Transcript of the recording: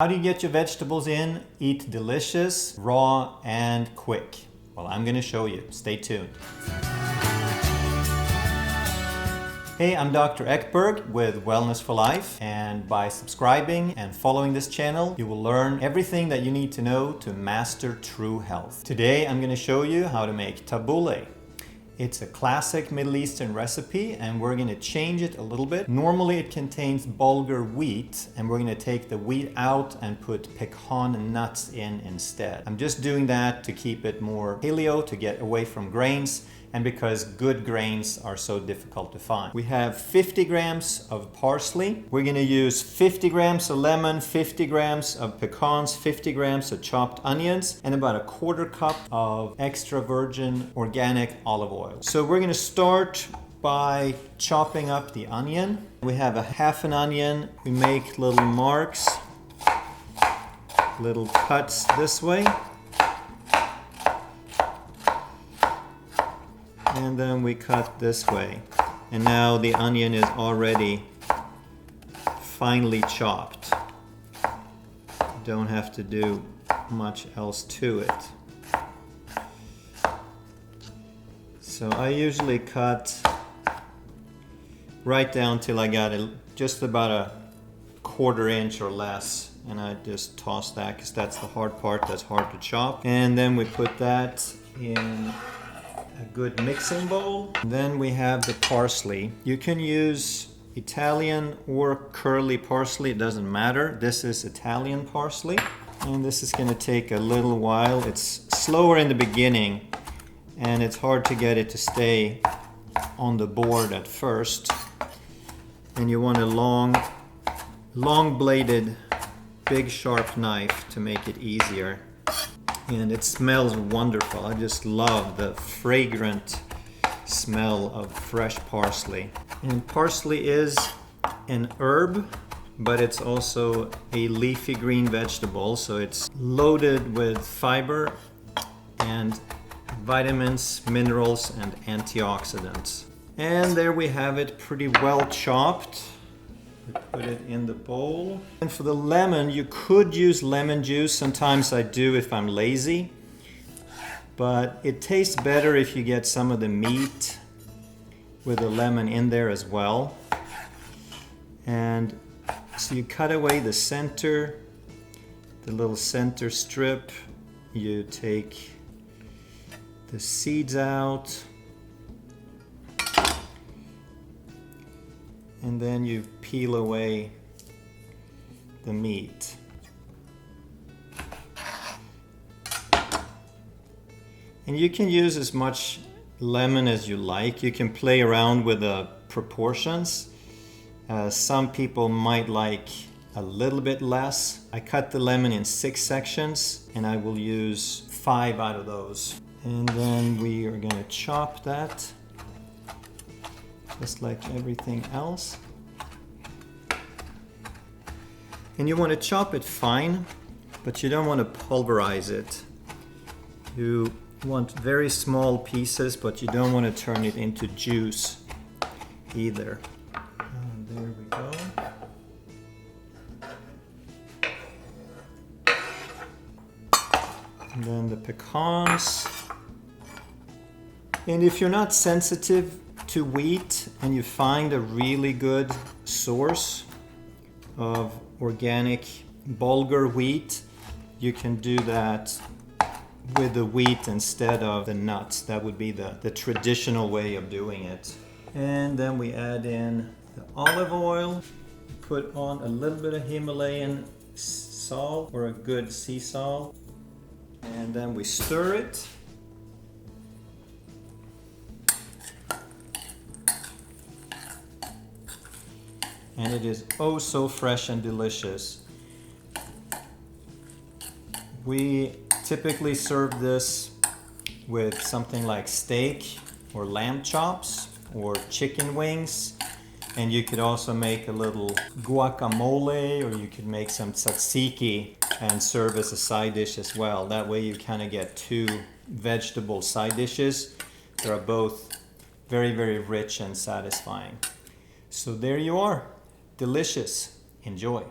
How do you get your vegetables in, eat delicious, raw, and quick? Well, I'm going to show you. Stay tuned. Hey, I'm Dr. Ekberg with Wellness for Life, and by subscribing and following this channel, you will learn everything that you need to know to master true health. Today, I'm going to show you how to make tabbouleh. It's a classic Middle Eastern recipe, and we're going to change it a little bit. Normally it contains bulgur wheat, and we're going to take the wheat out and put pecan nuts in instead. I'm just doing that to keep it more paleo, to get away from grains, and because good grains are so difficult to find. We have 50 grams of parsley. We're going to use 50 grams of lemon, 50 grams of pecans, 50 grams of chopped onions, and about a quarter cup of extra virgin organic olive oil. So we're going to start by chopping up the onion. We have a half an onion. We make little marks, little cuts this way. And then we cut this way. And now the onion is already finely chopped. Don't have to do much else to it. So I usually cut right down till I got just about a quarter inch or less. And I just toss that because that's the hard part, that's hard to chop. And then we put that in a good mixing bowl. And then we have the parsley. You can use Italian or curly parsley, it doesn't matter. This is Italian parsley, and this is going to take a little while. It's slower in the beginning, and it's hard to get it to stay on the board at first. And you want a long bladed, big sharp knife to make it easier. And it smells wonderful. I just love the fragrant smell of fresh parsley. And parsley is an herb, but it's also a leafy green vegetable, so it's loaded with fiber and vitamins, minerals, and antioxidants. And there we have it, pretty well chopped. Put it in the bowl. And for the lemon, you could use lemon juice. Sometimes I do if I'm lazy. But it tastes better if you get some of the meat with the lemon in there as well. And so you cut away the center, the little center strip. You take the seeds out. And then you peel away the meat. And you can use as much lemon as you like. You can play around with the proportions. Some people might like a little bit less. I cut the lemon in 6 sections, and I will use 5 out of those. And then we are going to chop that, just like everything else. And you want to chop it fine, but you don't want to pulverize it. You want very small pieces, but you don't want to turn it into juice either. And there we go. And then the pecans. And if you're not sensitive to wheat and you find a really good source of organic bulgur wheat, you can do that with the wheat instead of the nuts. That would be the traditional way of doing it. And then we add in the olive oil, put on a little bit of Himalayan salt or a good sea salt, and then we stir it. And it is oh so fresh and delicious. We typically serve this with something like steak or lamb chops or chicken wings. And you could also make a little guacamole, or you could make some tzatziki and serve as a side dish as well. That way you kind of get 2 vegetable side dishes that are both very, very rich and satisfying. So there you are. Delicious. Enjoy.